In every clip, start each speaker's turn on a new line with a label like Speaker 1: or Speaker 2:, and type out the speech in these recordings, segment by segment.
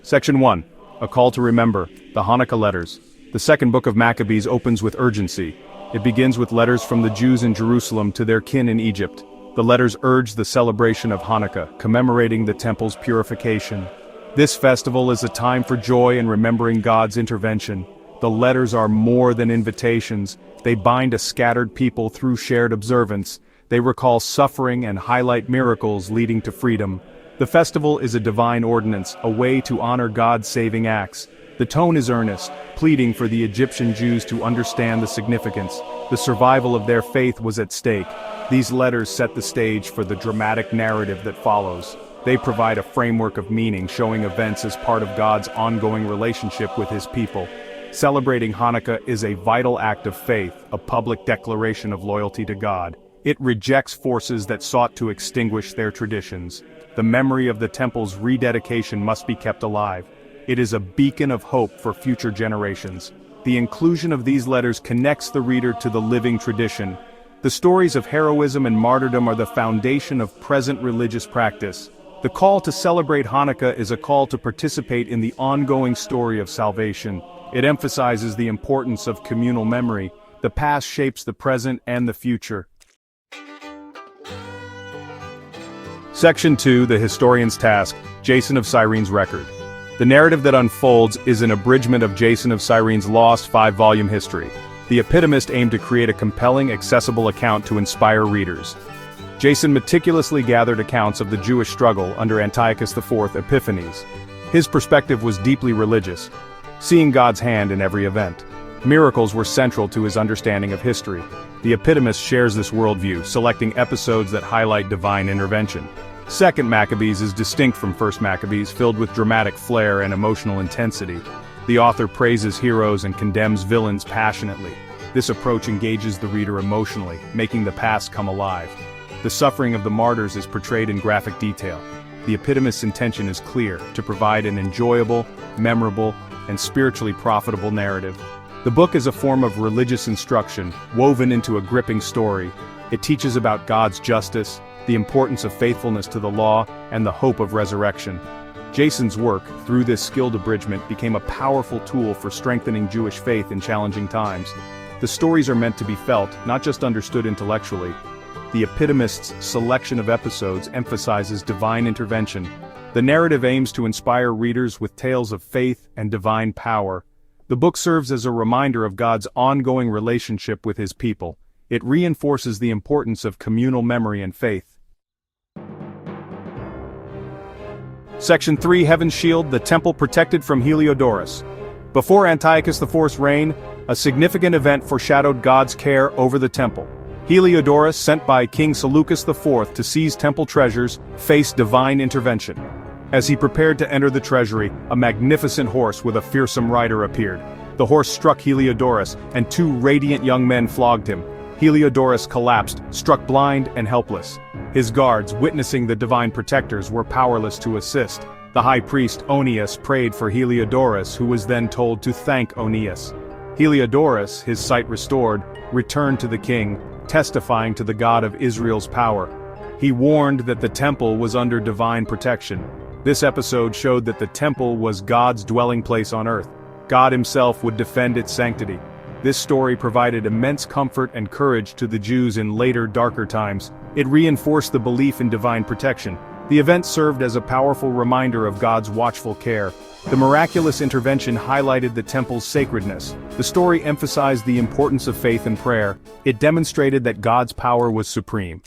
Speaker 1: Section 1. A Call to Remember, the Hanukkah Letters. The second book of Maccabees opens with urgency. It begins with letters from the Jews in Jerusalem to their kin in Egypt. The letters urge the celebration of Hanukkah, commemorating the temple's purification. This festival is a time for joy and remembering God's intervention. The letters are more than invitations. They bind a scattered people through shared observance. They recall suffering and highlight miracles leading to freedom. The festival is a divine ordinance, a way to honor God's saving acts. The tone is earnest, pleading for the Egyptian Jews to understand the significance. The survival of their faith was at stake. These letters set the stage for the dramatic narrative that follows. They provide a framework of meaning, showing events as part of God's ongoing relationship with his people. Celebrating Hanukkah is a vital act of faith, a public declaration of loyalty to God. It rejects forces that sought to extinguish their traditions. The memory of the temple's rededication must be kept alive. It is a beacon of hope for future generations. The inclusion of these letters connects the reader to the living tradition. The stories of heroism and martyrdom are the foundation of present religious practice. The call to celebrate Hanukkah is a call to participate in the ongoing story of salvation. It emphasizes the importance of communal memory. The past shapes the present and the future. Section 2, The Historian's Task, Jason of Cyrene's Record. The narrative that unfolds is an abridgment of Jason of Cyrene's lost 5-volume history. The epitomist aimed to create a compelling, accessible account to inspire readers. Jason meticulously gathered accounts of the Jewish struggle under Antiochus IV Epiphanes. His perspective was deeply religious, seeing God's hand in every event. Miracles were central to his understanding of history. The epitomist shares this worldview, selecting episodes that highlight divine intervention. Second Maccabees is distinct from First Maccabees, filled with dramatic flair and emotional intensity. The author praises heroes and condemns villains passionately. This approach engages the reader emotionally, making the past come alive. The suffering of the martyrs is portrayed in graphic detail. The epitomist's intention is clear, to provide an enjoyable, memorable, and spiritually profitable narrative. The book is a form of religious instruction, woven into a gripping story. It teaches about God's justice, the importance of faithfulness to the law, and the hope of resurrection. Jason's work, through this skilled abridgment, became a powerful tool for strengthening Jewish faith in challenging times. The stories are meant to be felt, not just understood intellectually. The epitomist's selection of episodes emphasizes divine intervention. The narrative aims to inspire readers with tales of faith and divine power. The book serves as a reminder of God's ongoing relationship with his people. It reinforces the importance of communal memory and faith. Section 3, Heaven's Shield, the Temple Protected from Heliodorus. Before Antiochus IV's reign, a significant event foreshadowed God's care over the temple. Heliodorus, sent by King Seleucus IV to seize temple treasures, faced divine intervention. As he prepared to enter the treasury, a magnificent horse with a fearsome rider appeared. The horse struck Heliodorus, and 2 radiant young men flogged him. Heliodorus collapsed, struck blind and helpless. His guards, witnessing the divine protectors, were powerless to assist. The high priest Onias prayed for Heliodorus, who was then told to thank Onias. Heliodorus, his sight restored, returned to the king, testifying to the God of Israel's power. He warned that the temple was under divine protection. This episode showed that the temple was God's dwelling place on earth. God himself would defend its sanctity. This story provided immense comfort and courage to the Jews in later, darker times. It reinforced the belief in divine protection. The event served as a powerful reminder of God's watchful care. The miraculous intervention highlighted the temple's sacredness. The story emphasized the importance of faith and prayer. It demonstrated that God's power was supreme.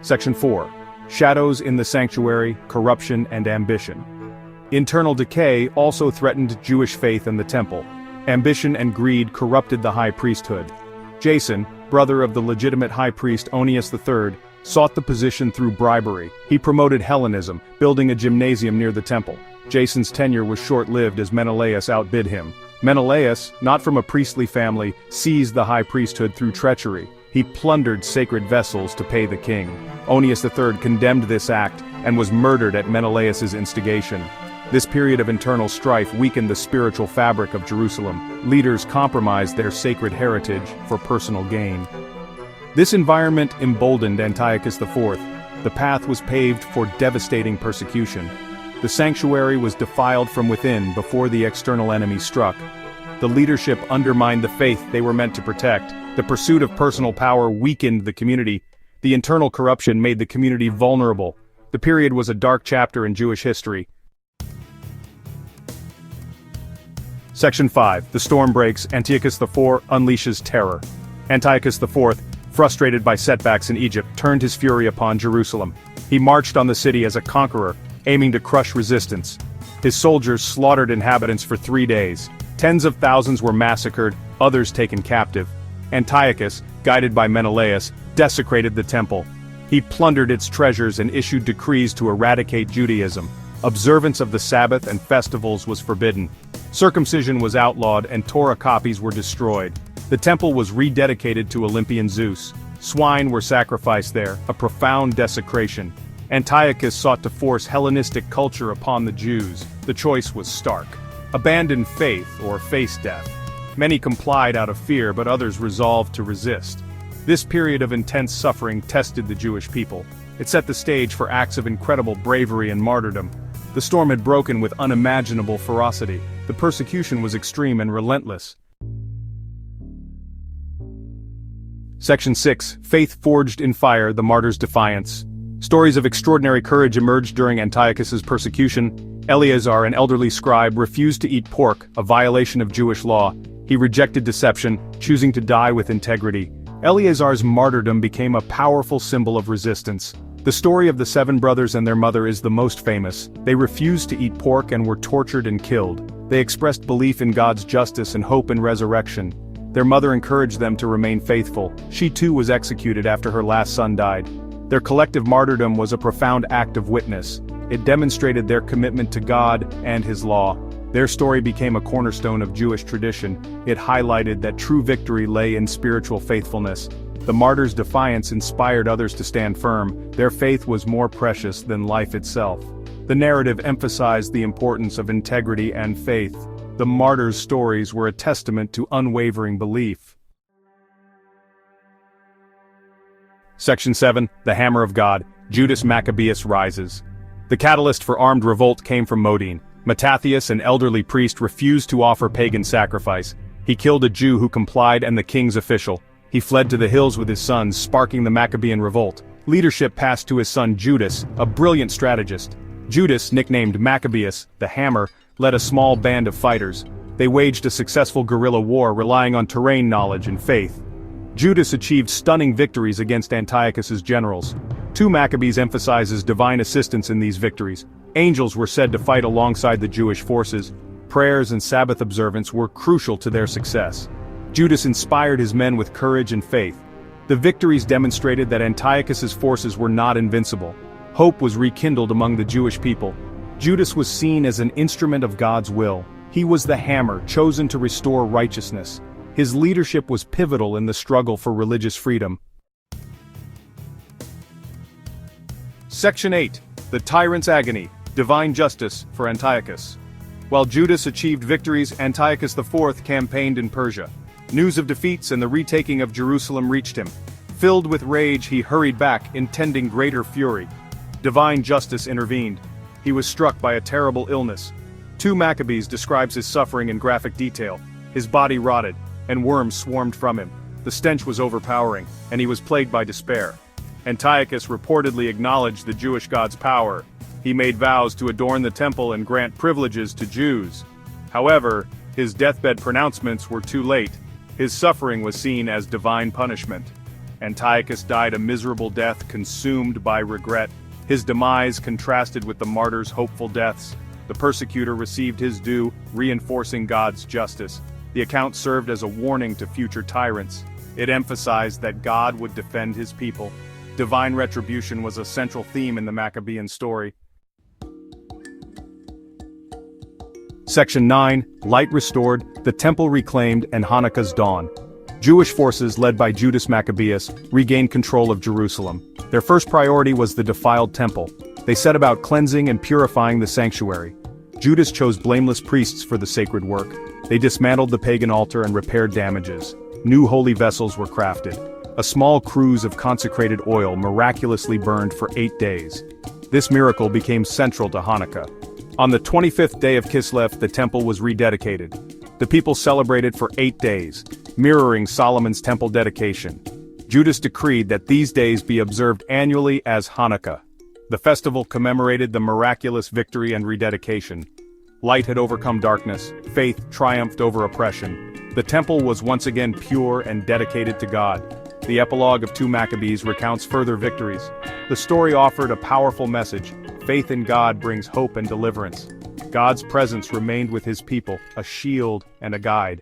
Speaker 1: Section 4. Shadows in the Sanctuary, Corruption and Ambition. Internal decay also threatened Jewish faith and the temple. Ambition and greed corrupted the high priesthood. Jason, brother of the legitimate high priest Onias III, sought the position through bribery. He promoted Hellenism, building a gymnasium near the temple. Jason's tenure was short-lived as Menelaus outbid him. Menelaus, not from a priestly family, seized the high priesthood through treachery. He plundered sacred vessels to pay the king. Onias III condemned this act and was murdered at Menelaus's instigation. This period of internal strife weakened the spiritual fabric of Jerusalem. Leaders compromised their sacred heritage for personal gain. This environment emboldened Antiochus IV. The path was paved for devastating persecution. The sanctuary was defiled from within before the external enemy struck. The leadership undermined the faith they were meant to protect. The pursuit of personal power weakened the community. The internal corruption made the community vulnerable. The period was a dark chapter in Jewish history. Section 5. The storm breaks. Antiochus IV unleashes terror. Antiochus IV, frustrated by setbacks in Egypt, turned his fury upon Jerusalem. He marched on the city as a conqueror, aiming to crush resistance. His soldiers slaughtered inhabitants for 3 days. Tens of thousands were massacred, others taken captive. Antiochus, guided by Menelaus, desecrated the temple. He plundered its treasures and issued decrees to eradicate Judaism. Observance of the Sabbath and festivals was forbidden. Circumcision was outlawed and Torah copies were destroyed. The temple was rededicated to Olympian Zeus. Swine were sacrificed there, a profound desecration. Antiochus sought to force Hellenistic culture upon the Jews. The choice was stark. Abandon faith or face death. Many complied out of fear, but others resolved to resist. This period of intense suffering tested the Jewish people. It set the stage for acts of incredible bravery and martyrdom. The storm had broken with unimaginable ferocity. The persecution was extreme and relentless. Section 6. Faith forged in fire. The Martyrs Defiance. Stories of extraordinary courage emerged during Antiochus's persecution. Eleazar, an elderly scribe, refused to eat pork, a violation of Jewish law. He rejected deception, choosing to die with integrity. Eleazar's martyrdom became a powerful symbol of resistance. The story of the 7 brothers and their mother is the most famous. They refused to eat pork and were tortured and killed. They expressed belief in God's justice and hope in resurrection. Their mother encouraged them to remain faithful. She too was executed after her last son died. Their collective martyrdom was a profound act of witness. It demonstrated their commitment to God and His law. Their story became a cornerstone of Jewish tradition. It highlighted that true victory lay in spiritual faithfulness. The Martyrs' Defiance inspired others to stand firm. Their faith was more precious than life itself. The narrative emphasized the importance of integrity and faith. The martyrs' stories were a testament to unwavering belief. Section 7. The Hammer of God. Judas Maccabeus rises. The catalyst for armed revolt came from Modin. Mattathias, an elderly priest, refused to offer pagan sacrifice. He killed a Jew who complied and the king's official. He fled to the hills with his sons, sparking the Maccabean revolt. Leadership passed to his son Judas, a brilliant strategist. Judas, nicknamed Maccabeus, the Hammer, led a small band of fighters. They waged a successful guerrilla war relying on terrain knowledge and faith. Judas achieved stunning victories against Antiochus's generals. 2 Maccabees emphasizes divine assistance in these victories. Angels were said to fight alongside the Jewish forces. Prayers and Sabbath observance were crucial to their success. Judas inspired his men with courage and faith. The victories demonstrated that Antiochus's forces were not invincible. Hope was rekindled among the Jewish people. Judas was seen as an instrument of God's will. He was the hammer chosen to restore righteousness. His leadership was pivotal in the struggle for religious freedom. Section 8. The Tyrant's Agony. Divine Justice for Antiochus. While Judas achieved victories, Antiochus IV campaigned in Persia. News of defeats and the retaking of Jerusalem reached him. Filled with rage, he hurried back, intending greater fury. Divine justice intervened. He was struck by a terrible illness. 2 Maccabees describes his suffering in graphic detail. His body rotted, and worms swarmed from him. The stench was overpowering, and he was plagued by despair. Antiochus reportedly acknowledged the Jewish God's power. He made vows to adorn the temple and grant privileges to Jews. However, his deathbed pronouncements were too late. His suffering was seen as divine punishment. Antiochus died a miserable death, consumed by regret. His demise contrasted with the martyrs' hopeful deaths. The persecutor received his due, reinforcing God's justice. The account served as a warning to future tyrants. It emphasized that God would defend his people. Divine retribution was a central theme in the Maccabean story. Section 9. Light restored, the temple reclaimed, and Hanukkah's dawn. Jewish forces led by Judas Maccabeus regained control of Jerusalem. Their first priority was the defiled temple. They set about cleansing and purifying the sanctuary. Judas chose blameless priests for the sacred work. They dismantled the pagan altar and repaired damages. New holy vessels were crafted. A small cruse of consecrated oil miraculously burned for 8 days. This miracle became central to Hanukkah. On the 25th day of Kislev, the temple was rededicated. The people celebrated for 8 days, mirroring Solomon's temple dedication. Judas decreed that these days be observed annually as Hanukkah. The festival commemorated the miraculous victory and rededication. Light had overcome darkness, faith triumphed over oppression. The temple was once again pure and dedicated to God. The epilogue of 2 Maccabees recounts further victories. The story offered a powerful message: faith in God brings hope and deliverance. God's presence remained with his people, a shield and a guide.